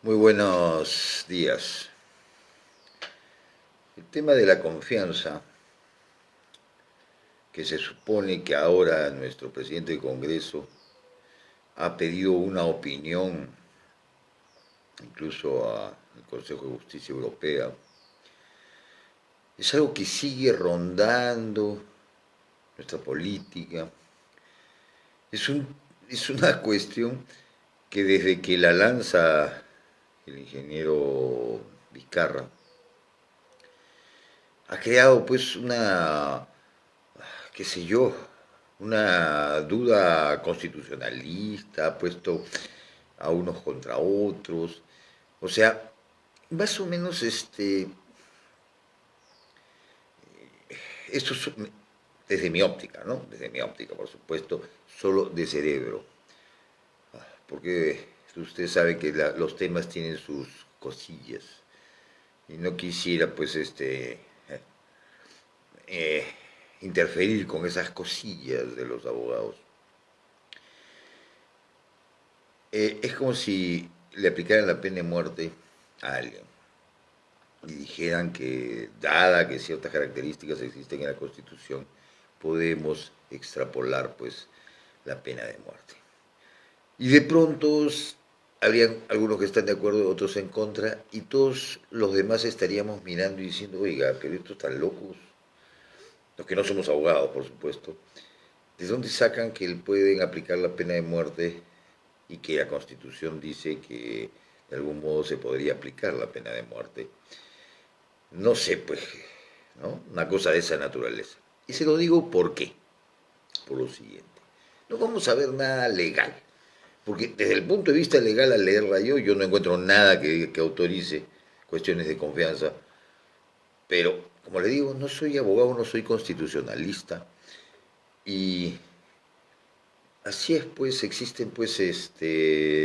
Muy buenos días. El tema de la confianza, que se supone que ahora nuestro presidente del Congreso ha pedido una opinión, incluso al Consejo de Justicia Europea, es algo que sigue rondando nuestra política. Es un, es una cuestión que desde que la lanza el ingeniero Vizcarra, ha creado pues una, qué sé yo, una duda constitucionalista, ha puesto a unos contra otros. O sea, más o menos esto es desde mi óptica, ¿no? Desde mi óptica, por supuesto, solo de cerebro. Porque usted sabe que los temas tienen sus cosillas. Y no quisiera, pues, eh, interferir con esas cosillas de los abogados. Es como si le aplicaran la pena de muerte a alguien y dijeran que, dada que ciertas características existen en la Constitución, podemos extrapolar pues la pena de muerte. Y de pronto habrían algunos que están de acuerdo, otros en contra, y todos los demás estaríamos mirando y diciendo, oiga, pero estos están locos, los que no somos abogados, por supuesto, ¿de dónde sacan que pueden aplicar la pena de muerte y que la Constitución dice que de algún modo se podría aplicar la pena de muerte? No sé, pues, ¿no? Una cosa de esa naturaleza. Y se lo digo por qué. Por lo siguiente. No vamos a ver nada legal. Porque desde el punto de vista legal, al leerla yo no encuentro nada que autorice cuestiones de confianza. Pero, como le digo, no soy abogado, no soy constitucionalista. Y así es, pues, existen, pues,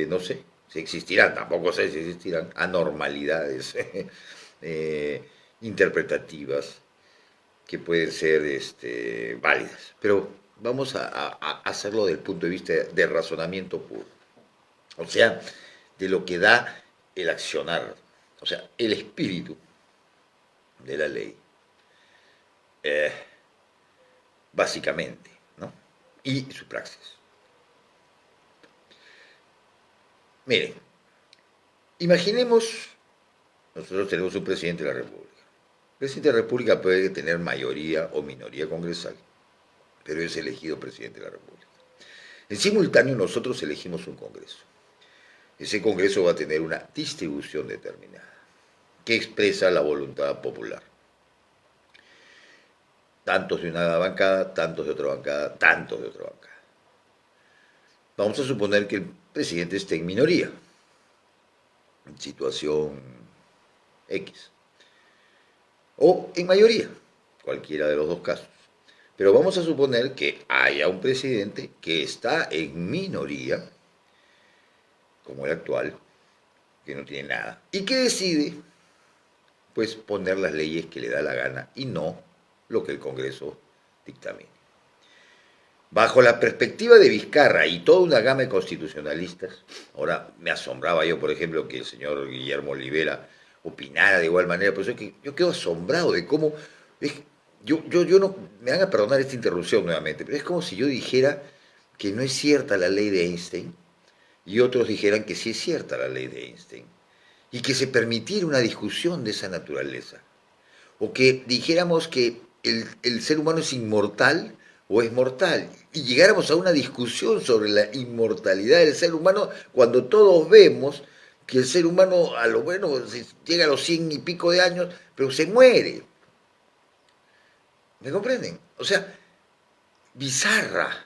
no sé, si existirán, tampoco sé si existirán anormalidades eh, interpretativas que pueden ser válidas. Pero vamos a hacerlo desde el punto de vista de razonamiento puro. O sea, de lo que da el accionar, o sea, el espíritu de la ley, eh, básicamente, ¿no? Y su praxis. Miren, imaginemos, nosotros tenemos un presidente de la República. El presidente de la República puede tener mayoría o minoría congresal, pero es elegido presidente de la República. En simultáneo, nosotros elegimos un Congreso. Ese Congreso va a tener una distribución determinada que expresa la voluntad popular. Tantos de una bancada, tantos de otra bancada, tantos de otra bancada. Vamos a suponer que el presidente esté en minoría, en situación X, o en mayoría, cualquiera de los dos casos. Pero vamos a suponer que haya un presidente que está en minoría, como el actual, que no tiene nada, y que decide, pues, poner las leyes que le da la gana y no lo que el Congreso dictamine. Bajo la perspectiva de Vizcarra y toda una gama de constitucionalistas, ahora me asombraba yo, por ejemplo, que el señor Guillermo Olivera opinara de igual manera, pero es que yo quedo asombrado de cómo, es, yo no, me van a perdonar esta interrupción nuevamente, pero es como si yo dijera que no es cierta la ley de Einstein y otros dijeran que sí es cierta la ley de Einstein y que se permitiera una discusión de esa naturaleza. O que dijéramos que el ser humano es inmortal o es mortal y llegáramos a una discusión sobre la inmortalidad del ser humano cuando todos vemos que el ser humano a lo bueno llega a los 100 y pico de años, pero se muere. ¿Me comprenden? O sea, bizarra,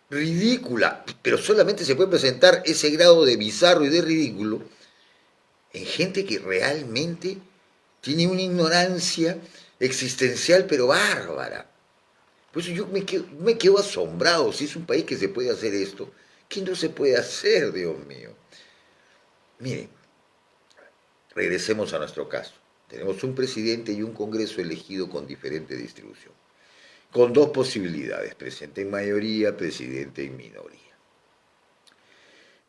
ridícula, pero solamente se puede presentar ese grado de bizarro y de ridículo en gente que realmente tiene una ignorancia existencial pero bárbara. Por eso yo me quedo asombrado. Si es un país que se puede hacer esto, ¿qué no se puede hacer, Dios mío? Miren, regresemos a nuestro caso. Tenemos un presidente y un Congreso elegido con diferente distribución, con dos posibilidades, presidente en mayoría, presidente en minoría.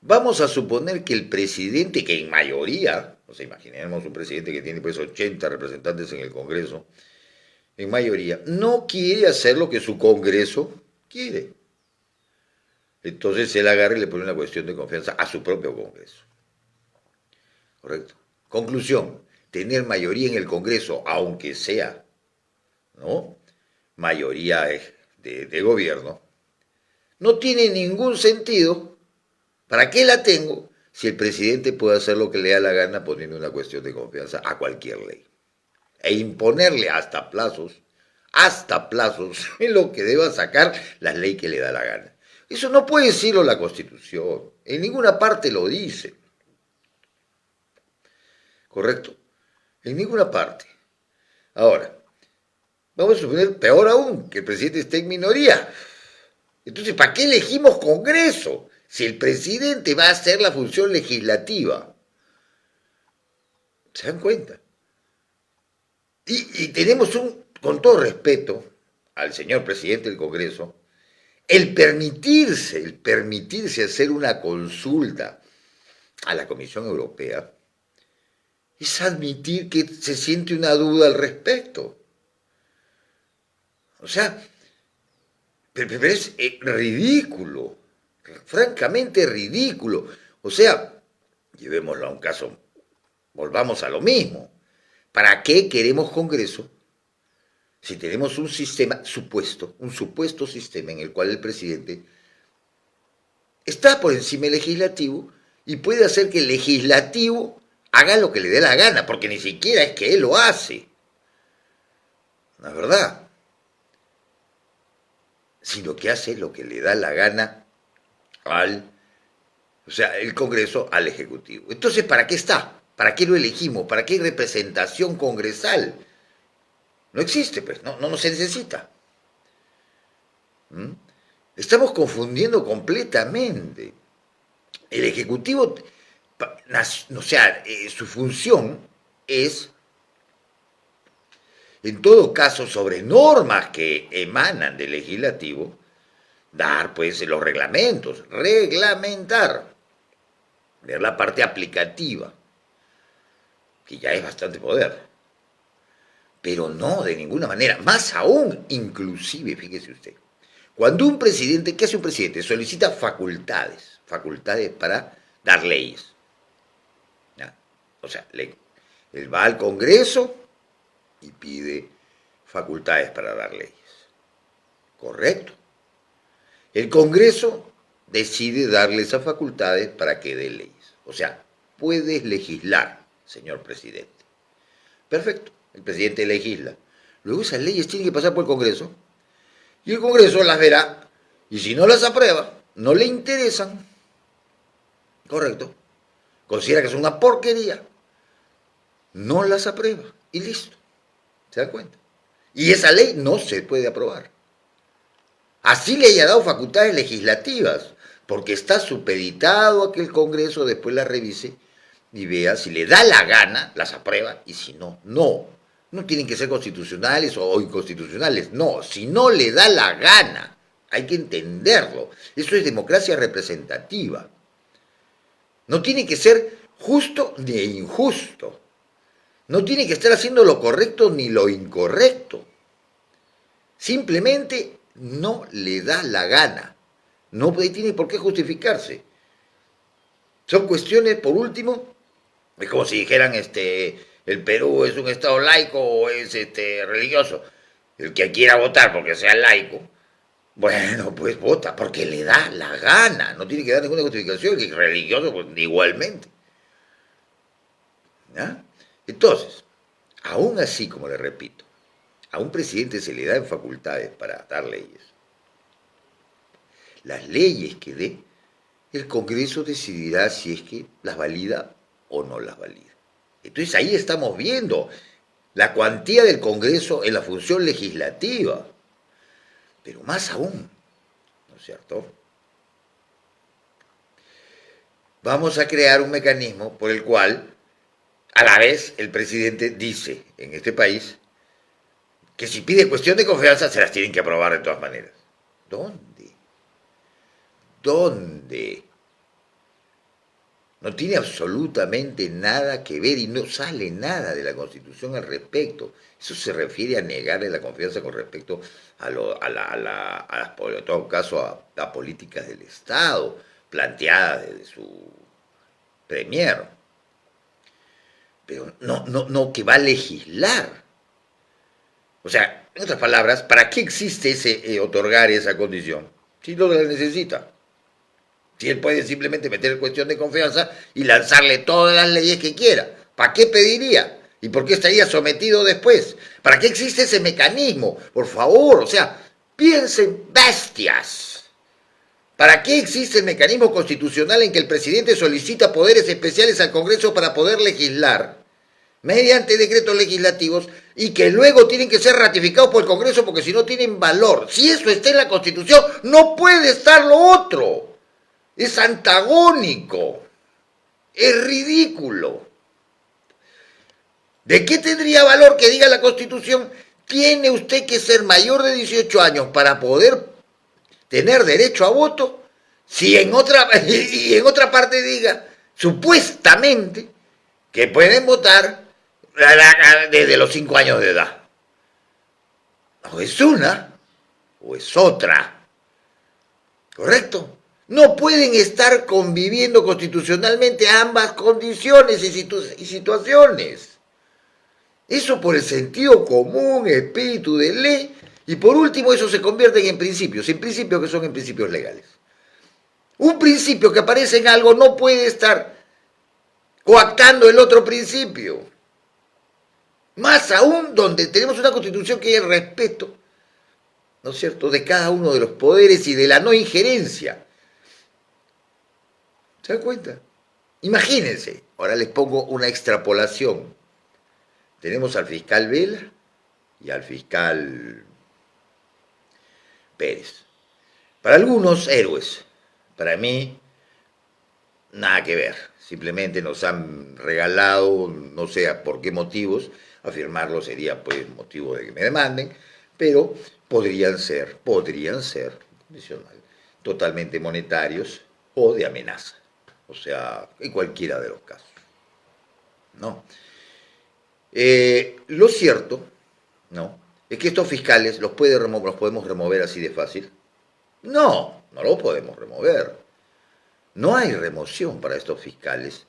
Vamos a suponer que el presidente, que en mayoría, o sea, imaginemos un presidente que tiene pues 80 representantes en el Congreso, en mayoría, no quiere hacer lo que su Congreso quiere. Entonces él agarra y le pone una cuestión de confianza a su propio Congreso. ¿Correcto? Conclusión, tener mayoría en el Congreso, aunque sea, ¿no? Mayoría de gobierno, no tiene ningún sentido. ¿Para qué la tengo si el presidente puede hacer lo que le da la gana poniendo una cuestión de confianza a cualquier ley? E imponerle hasta plazos, en lo que deba sacar la ley que le da la gana. Eso no puede decirlo la Constitución, en ninguna parte lo dice, ¿correcto? En ninguna parte. Ahora, vamos a suponer, peor aún, que el presidente esté en minoría. Entonces, ¿para qué elegimos Congreso? Si el presidente va a hacer la función legislativa. ¿Se dan cuenta? Y tenemos con todo respeto al señor presidente del Congreso, el permitirse hacer una consulta a la Comisión Europea es admitir que se siente una duda al respecto. O sea, pero es ridículo, francamente ridículo. O sea, llevémoslo a un caso, volvamos a lo mismo. ¿Para qué queremos Congreso si tenemos un sistema un supuesto sistema en el cual el presidente está por encima del legislativo y puede hacer que el legislativo haga lo que le dé la gana, porque ni siquiera es que él lo hace, la verdad, sino que hace lo que le da la gana o sea, el Congreso al Ejecutivo. Entonces, ¿para qué está? ¿Para qué lo elegimos? ¿Para qué hay representación congresal? No existe, pues, no se necesita. ¿Mm? Estamos confundiendo completamente. El Ejecutivo, o sea, su función es, en todo caso, sobre normas que emanan del legislativo, dar pues los reglamentos, reglamentar, ver la parte aplicativa, que ya es bastante poder. Pero no de ninguna manera, más aún, inclusive, fíjese usted, cuando un presidente, ¿qué hace un presidente? Solicita facultades para dar leyes. ¿Ya? O sea, él va al Congreso y pide facultades para dar leyes. Correcto. El Congreso decide darle esas facultades para que dé leyes. O sea, puedes legislar, señor presidente. Perfecto. El presidente legisla. Luego esas leyes tienen que pasar por el Congreso y el Congreso las verá y si no las aprueba, no le interesan. Correcto. Considera que es una porquería. No las aprueba y listo. ¿Se da cuenta? Y esa ley no se puede aprobar. Así le haya dado facultades legislativas, porque está supeditado a que el Congreso después las revise y vea si le da la gana, las aprueba, y si no, no. No tienen que ser constitucionales o inconstitucionales, no. Si no le da la gana, hay que entenderlo. Eso es democracia representativa. No tiene que ser justo ni injusto. No tiene que estar haciendo lo correcto ni lo incorrecto. Simplemente no le da la gana. No tiene por qué justificarse. Son cuestiones, por último, es como si dijeran, el Perú es un estado laico o es religioso. El que quiera votar porque sea laico, bueno, pues vota porque le da la gana. No tiene que dar ninguna justificación. Y religioso, pues igualmente. ¿Ya? Entonces, aún así, como le repito, a un presidente se le dan facultades para dar leyes. Las leyes que dé, el Congreso decidirá si es que las valida o no las valida. Entonces ahí estamos viendo la cuantía del Congreso en la función legislativa. Pero más aún, ¿no es cierto? Vamos a crear un mecanismo por el cual, a la vez, el presidente dice en este país que si pide cuestión de confianza se las tienen que aprobar de todas maneras. ¿Dónde? ¿Dónde? No tiene absolutamente nada que ver y no sale nada de la Constitución al respecto. Eso se refiere a negarle la confianza con respecto en todo caso, a políticas del Estado planteadas desde su premier. Pero no que va a legislar. O sea, en otras palabras, ¿para qué existe otorgar esa condición? Si no la necesita. Si él puede simplemente meter cuestión de confianza y lanzarle todas las leyes que quiera. ¿Para qué pediría? ¿Y por qué estaría sometido después? ¿Para qué existe ese mecanismo? Por favor, o sea, piensen bestias. ¿Para qué existe el mecanismo constitucional en que el presidente solicita poderes especiales al Congreso para poder legislar mediante decretos legislativos y que luego tienen que ser ratificados por el Congreso porque si no tienen valor? Si eso está en la Constitución, no puede estar lo otro. Es antagónico, es ridículo. ¿De qué tendría valor que diga la Constitución? Tiene usted que ser mayor de 18 años para poder tener derecho a voto, si en otra parte diga, supuestamente, que pueden votar desde los 5 años de edad. O es una, o es otra. ¿Correcto? No pueden estar conviviendo constitucionalmente ambas condiciones y situaciones. Eso por el sentido común, espíritu de ley, y por último eso se convierte en principios que son en principios legales. Un principio que aparece en algo no puede estar coactando el otro principio. Más aún donde tenemos una constitución que es el respeto, ¿no es cierto?, de cada uno de los poderes y de la no injerencia. ¿Se dan cuenta? Imagínense, ahora les pongo una extrapolación. Tenemos al fiscal Vela y al fiscal Pérez. Para algunos, héroes. Para mí, nada que ver. Simplemente nos han regalado, no sé por qué motivos, afirmarlo sería pues motivo de que me demanden, pero podrían ser, condicional, totalmente monetarios o de amenaza. O sea, en cualquiera de los casos. ¿No? Lo cierto, ¿no?, es que estos fiscales los podemos remover así de fácil. No lo podemos remover. No hay remoción para estos fiscales,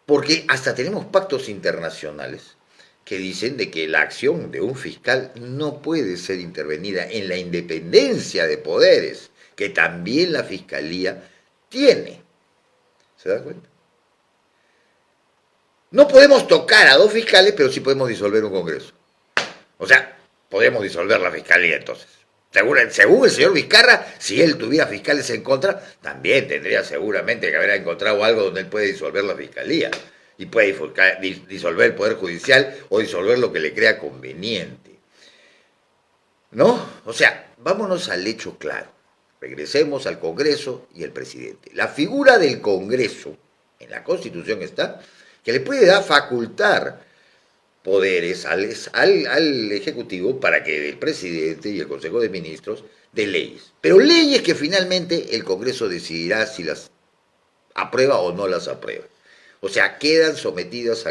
porque hasta tenemos pactos internacionales que dicen de que la acción de un fiscal no puede ser intervenida en la independencia de poderes, que también la fiscalía tiene. ¿Se da cuenta? No podemos tocar a dos fiscales, pero sí podemos disolver un Congreso. O sea, podemos disolver la fiscalía entonces. Según el señor Vizcarra, si él tuviera fiscales en contra, también tendría seguramente que haber encontrado algo donde él puede disolver la fiscalía y puede disolver el Poder Judicial o disolver lo que le crea conveniente. ¿No? O sea, vámonos al hecho claro. Regresemos al Congreso y el presidente. La figura del Congreso, en la Constitución está, que le puede dar facultar poderes al Ejecutivo para que el presidente y el Consejo de Ministros den leyes. Pero leyes que finalmente el Congreso decidirá si las aprueba o no las aprueba. O sea, quedan sometidas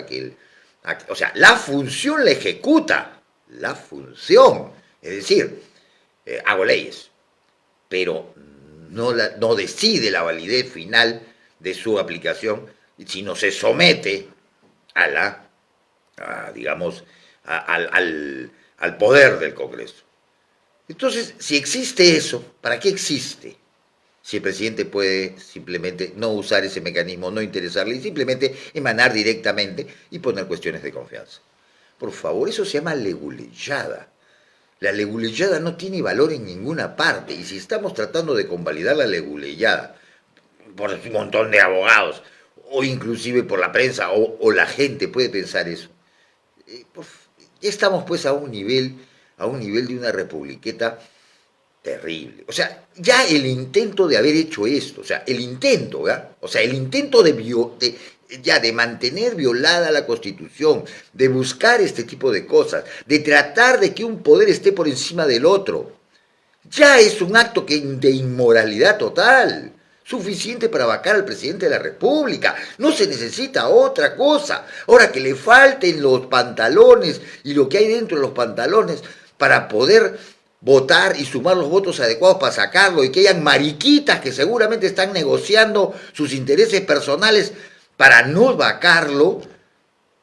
o sea, la función la ejecuta, la función. Es decir, hago leyes, pero no decide la validez final de su aplicación, sino se somete digamos, al poder del Congreso. Entonces, si existe eso, ¿para qué existe? Si el presidente puede simplemente no usar ese mecanismo, no interesarle y simplemente emanar directamente y poner cuestiones de confianza. Por favor, eso se llama leguleyada. La leguleyada no tiene valor en ninguna parte y si estamos tratando de convalidar la leguleyada por un montón de abogados o inclusive por la prensa o la gente puede pensar eso, ya estamos pues a un nivel de una republiqueta terrible. O sea, ya el intento de haber hecho esto, o sea, el intento, ¿verdad? O sea, el intento de mantener violada la Constitución, de buscar este tipo de cosas, de tratar de que un poder esté por encima del otro, ya es un acto de inmoralidad total. suficiente para vacar al presidente de la República. No se necesita otra cosa. Ahora que le falten los pantalones y lo que hay dentro de los pantalones para poder votar y sumar los votos adecuados para sacarlo, y que hayan mariquitas que seguramente están negociando sus intereses personales para no vacarlo,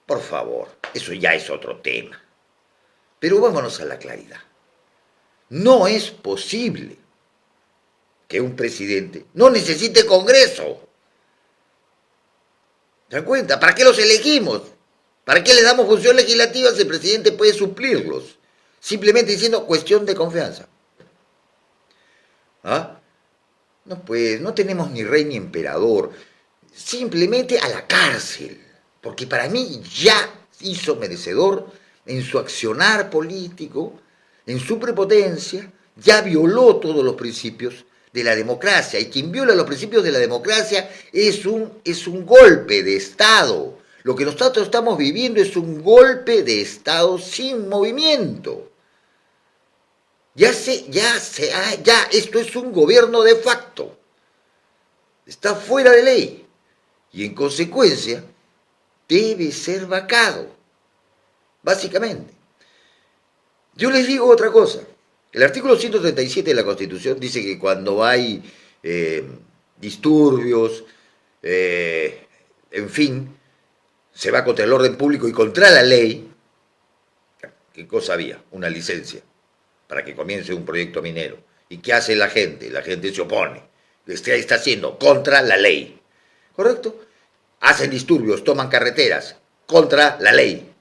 por favor, eso ya es otro tema. Pero vámonos a la claridad. No es posible que un presidente no necesite Congreso. ¿Se dan cuenta? ¿Para qué los elegimos? ¿Para qué les damos función legislativa si el presidente puede suplirlos? Simplemente diciendo cuestión de confianza. ¿Ah? No, pues, no tenemos ni rey ni emperador. Simplemente a la cárcel. Porque para mí ya hizo merecedor en su accionar político, en su prepotencia, ya violó todos los principios de la democracia. Y quien viola los principios de la democracia es un golpe de Estado. Lo que nosotros estamos viviendo es un golpe de Estado sin movimiento. Ya esto es un gobierno de facto. Está fuera de ley. Y en consecuencia, debe ser vacado. Básicamente. Yo les digo otra cosa. El artículo 137 de la Constitución dice que cuando hay disturbios, en fin, se va contra el orden público y contra la ley. ¿Qué cosa había? Una licencia para que comience un proyecto minero. ¿Y qué hace la gente? La gente se opone. Está haciendo contra la ley. ¿Correcto? Hacen disturbios, toman carreteras, contra la ley.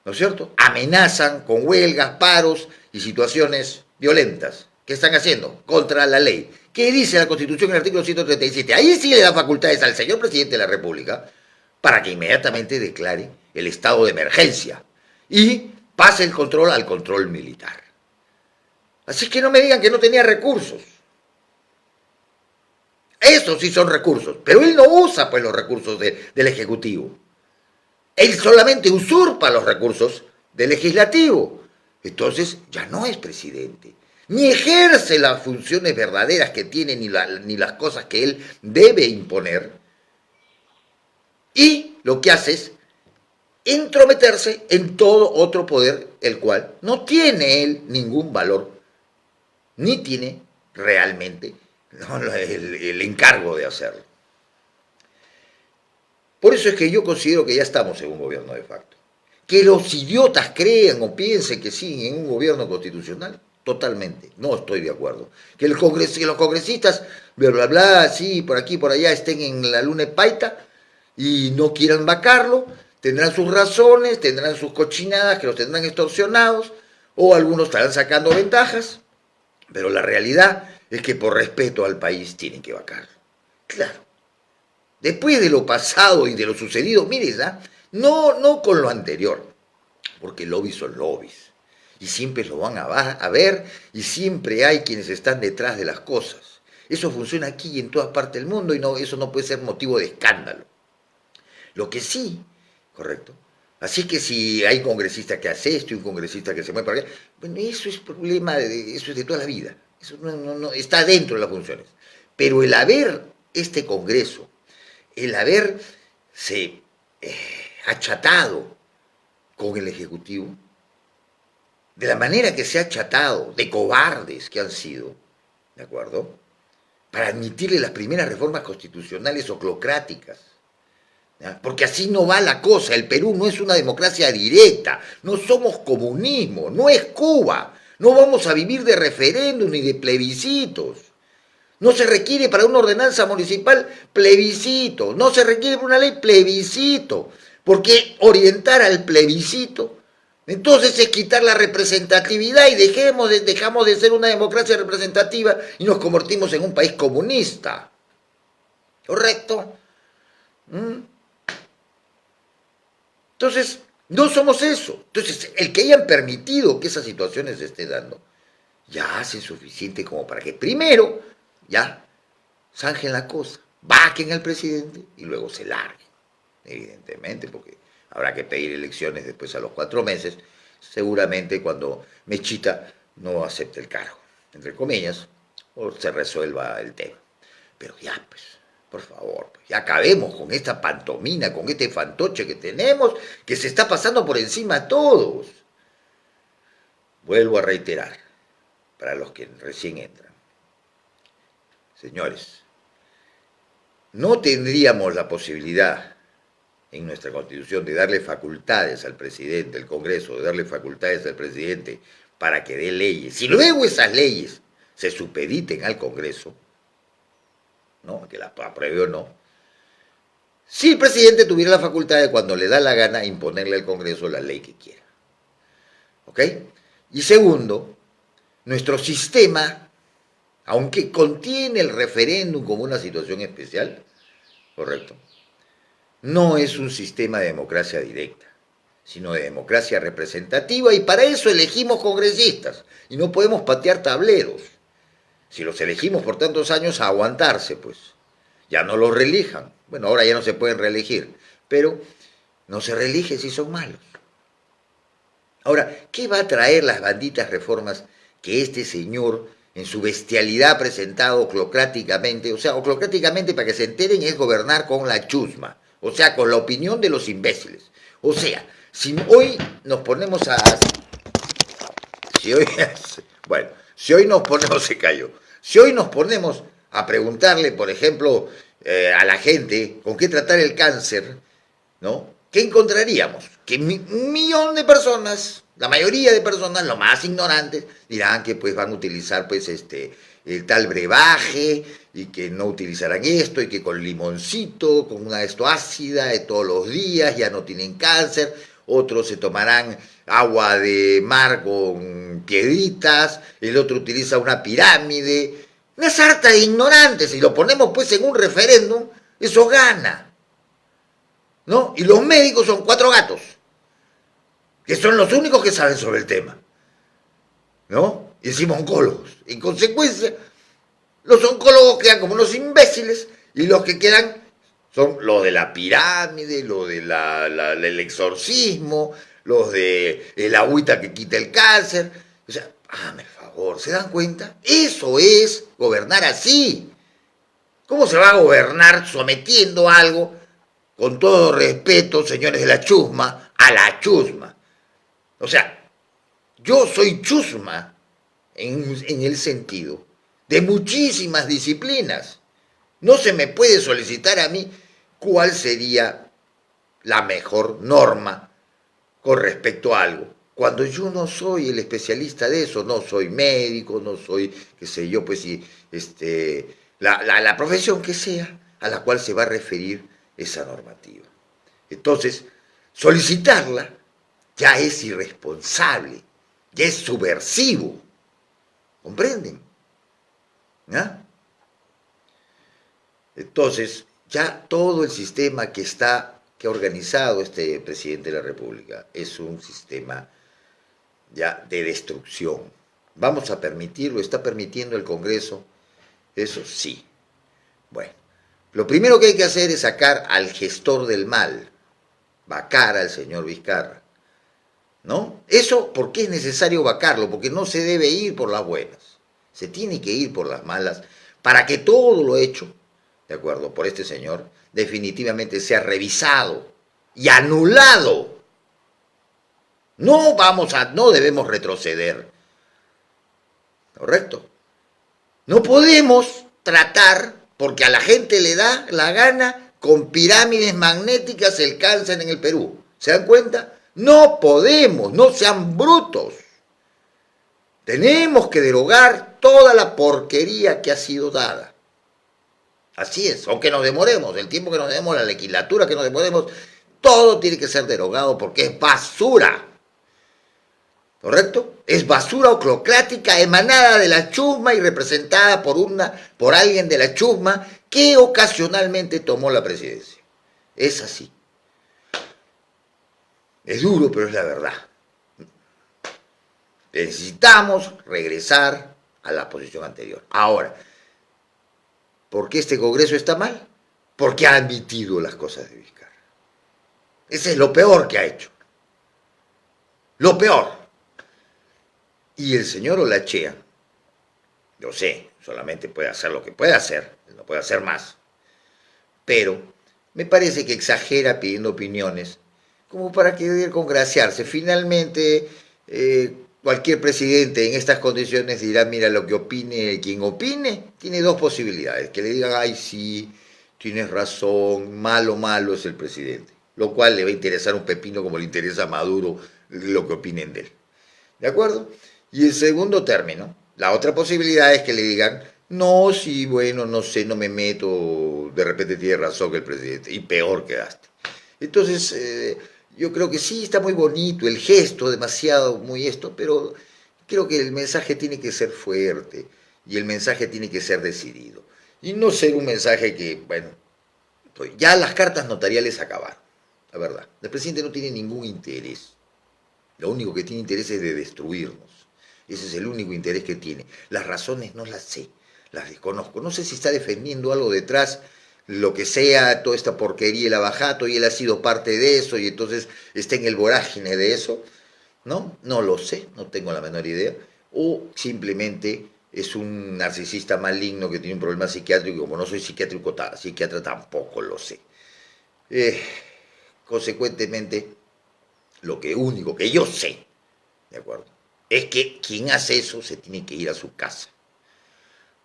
¿No es cierto? Amenazan con huelgas, paros y situaciones violentas. ¿Qué están haciendo? Contra la ley. ¿Qué dice la Constitución en el artículo 137? Ahí sí le da facultades al señor presidente de la República para que inmediatamente declare el estado de emergencia y pase el control al control militar. Así que no me digan que no tenía recursos. Esos sí son recursos, pero él no usa pues los recursos del Ejecutivo. Él solamente usurpa los recursos del Legislativo. Entonces ya no es presidente, ni ejerce las funciones verdaderas que tiene, ni las cosas que él debe imponer. Y lo que hace es entrometerse en todo otro poder, el cual no tiene él ningún valor, ni tiene realmente el encargo de hacerlo. Por eso es que yo considero que ya estamos en un gobierno de facto. Que los idiotas crean o piensen que sí en un gobierno constitucional, totalmente, no estoy de acuerdo. Que los congresistas, bla, bla, bla, sí, por aquí, por allá, estén en la luna de paita y no quieran vacarlo, tendrán sus razones, tendrán sus cochinadas que los tendrán extorsionados, o algunos estarán sacando ventajas, pero la realidad es que por respeto al país tienen que vacarlo. Claro. Después de lo pasado y de lo sucedido, mire, no con lo anterior, porque lobbies son lobbies, y siempre lo van a ver, y siempre hay quienes están detrás de las cosas. Eso funciona aquí y en todas partes del mundo, y eso no puede ser motivo de escándalo. Lo que sí, correcto, así que si hay un congresista que hace esto y un congresista que se mueve para allá, bueno, eso es problema, eso es de toda la vida, eso no está dentro de las funciones. Pero el haber este Congreso, el haberse achatado con el Ejecutivo, de la manera que se ha achatado, de cobardes que han sido, ¿de acuerdo? Para admitirle las primeras reformas constitucionales oclocráticas. ¿Ya? Porque así no va la cosa. El Perú no es una democracia directa, no somos comunismo, no es Cuba. No vamos a vivir de referéndum ni de plebiscitos. No se requiere para una ordenanza municipal plebiscito, no se requiere para una ley plebiscito, porque orientar al plebiscito, entonces es quitar la representatividad y dejamos de ser una democracia representativa y nos convertimos en un país comunista. ¿Correcto? Entonces, no somos eso. Entonces, el que hayan permitido que esas situaciones se estén dando, ya hace suficiente como para que primero, ya, zanjen la cosa, vaquen al presidente y luego se larguen, evidentemente, porque habrá que pedir elecciones después a los 4 meses, seguramente cuando Mechita no acepte el cargo, entre comillas, o se resuelva el tema. Pero ya, pues, por favor, pues, ya acabemos con esta pantomina, con este fantoche que tenemos, que se está pasando por encima a todos. Vuelvo a reiterar, para los que recién entran. Señores, no tendríamos la posibilidad en nuestra Constitución de darle facultades al presidente, al Congreso, de darle facultades al presidente para que dé leyes. Si luego esas leyes se supediten al Congreso, ¿no? Que las apruebe o no, si el presidente tuviera la facultad de cuando le da la gana imponerle al Congreso la ley que quiera. ¿Ok? Y segundo, nuestro sistema, aunque contiene el referéndum como una situación especial, correcto, no es un sistema de democracia directa, sino de democracia representativa, y para eso elegimos congresistas y no podemos patear tableros. Si los elegimos por tantos años, a aguantarse, pues. Ya no los reelijan. Bueno, ahora ya no se pueden reelegir, pero no se reelige si son malos. Ahora, ¿qué va a traer las banditas reformas que este señor en su bestialidad ha presentado oclocráticamente? O sea, oclocráticamente, para que se enteren, es gobernar con la chusma, o sea, con la opinión de los imbéciles. O sea, si hoy nos ponemos a... Si hoy, bueno, si hoy nos ponemos, se cayó, si hoy nos ponemos a preguntarle, por ejemplo, a la gente con qué tratar el cáncer, ¿no? ¿Qué encontraríamos? Que un millón de personas, la mayoría de personas, los más ignorantes, dirán que pues van a utilizar pues el tal brebaje y que no utilizarán esto y que con limoncito, con una esto ácida de todos los días ya no tienen cáncer. Otros se tomarán agua de mar con piedritas, el otro utiliza una pirámide. Una sarta de ignorantes, si lo ponemos pues en un referéndum, eso gana, ¿no? Y los médicos son 4 gatos, que son los únicos que saben sobre el tema, ¿no? Y encima oncólogos. En consecuencia, los oncólogos quedan como unos imbéciles y los que quedan son los de la pirámide, los de del exorcismo, los de el agüita que quita el cáncer. O sea, hágame el favor, ¿se dan cuenta? Eso es gobernar así. ¿Cómo se va a gobernar sometiendo algo, con todo respeto, señores de la chusma, a la chusma? O sea, yo soy chusma en el sentido de muchísimas disciplinas. No se me puede solicitar a mí cuál sería la mejor norma con respecto a algo, cuando yo no soy el especialista de eso, no soy médico, no soy, qué sé yo, pues si, la profesión que sea a la cual se va a referir esa normativa. Entonces, solicitarla ya es irresponsable, ya es subversivo, ¿comprenden? ¿Ah? Entonces, ya todo el sistema que ha organizado este presidente de la República es un sistema ya de destrucción. Vamos a permitirlo, está permitiendo el Congreso, eso sí. Bueno, lo primero que hay que hacer es sacar al gestor del mal, vacar al señor Vizcarra, ¿no? Eso, ¿por qué es necesario vacarlo? Porque no se debe ir por las buenas, se tiene que ir por las malas, para que todo lo hecho, de acuerdo, por este señor, definitivamente sea revisado y anulado. No debemos retroceder, ¿correcto? No podemos tratar, porque a la gente le da la gana, con pirámides magnéticas el cáncer en el Perú. ¿Se dan cuenta? No podemos, no sean brutos. Tenemos que derogar toda la porquería que ha sido dada. Así es, aunque nos demoremos, el tiempo que nos demos, la legislatura que nos demoremos, todo tiene que ser derogado porque es basura. ¿Correcto? Es basura oclocrática emanada de la chusma y representada por alguien de la chusma que ocasionalmente tomó la presidencia. Es así. Es duro, pero es la verdad. Necesitamos regresar a la posición anterior. Ahora, ¿por qué este Congreso está mal? Porque ha admitido las cosas de Vizcarra. Ese es lo peor que ha hecho. Lo peor. Y el señor Olachea, yo sé, solamente puede hacer lo que puede hacer, él no puede hacer más. Pero me parece que exagera pidiendo opiniones como para querer congraciarse. Finalmente, cualquier presidente en estas condiciones dirá, mira, lo que opine quien opine, tiene dos posibilidades, que le digan, ay, sí, tienes razón, malo, malo es el presidente, lo cual le va a interesar un pepino como le interesa a Maduro lo que opinen de él. ¿De acuerdo? Y el segundo término, la otra posibilidad es que le digan, no, sí, bueno, no sé, no me meto, de repente tiene razón el presidente, y peor quedaste. Entonces, yo creo que sí, está muy bonito el gesto, demasiado, muy esto, pero creo que el mensaje tiene que ser fuerte y el mensaje tiene que ser decidido. Y no ser un mensaje que, bueno, pues ya las cartas notariales acabaron, la verdad. El presidente no tiene ningún interés. Lo único que tiene interés es de destruirnos. Ese es el único interés que tiene. Las razones no las sé, las desconozco. No sé si está defendiendo algo detrás, lo que sea, toda esta porquería, el abajato, y él ha sido parte de eso, y entonces está en el vorágine de eso. ¿No? No lo sé, no tengo la menor idea. O simplemente es un narcisista maligno que tiene un problema psiquiátrico, y como no soy psiquiatra tampoco lo sé. Eh, Consecuentemente, lo que único que yo sé, ¿de acuerdo? Es que quien hace eso se tiene que ir a su casa,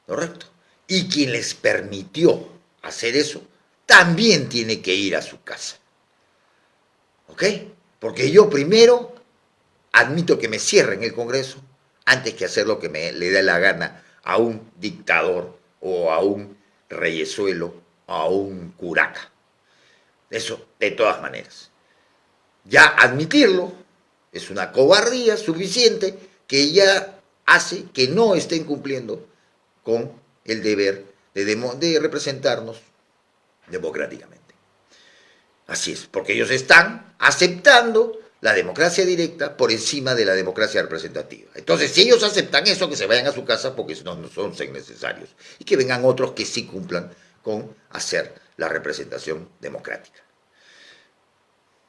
¿correcto? Y quien les permitió hacer eso también tiene que ir a su casa, ¿ok? Porque yo primero admito que me cierren el Congreso antes que hacer lo que le dé la gana a un dictador o a un reyesuelo o a un curaca. Eso de todas maneras. Ya admitirlo es una cobardía suficiente que ya hace que no estén cumpliendo con el deber de representarnos democráticamente. Así es, porque ellos están aceptando la democracia directa por encima de la democracia representativa. Entonces, si ellos aceptan eso, que se vayan a su casa porque no son necesarios. Y que vengan otros que sí cumplan con hacer la representación democrática.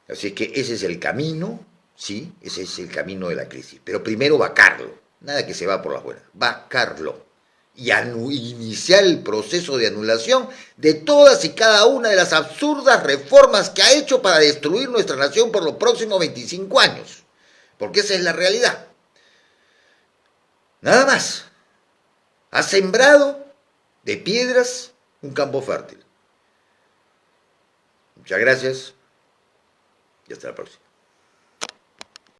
Así que ese es el camino, ¿sí? Ese es el camino de la crisis. Pero primero vacarlo, nada que se va por las buenas, vacarlo. Y iniciar el proceso de anulación de todas y cada una de las absurdas reformas que ha hecho para destruir nuestra nación por los próximos 25 años. Porque esa es la realidad. Nada más. Ha sembrado de piedras un campo fértil. Muchas gracias y hasta la próxima.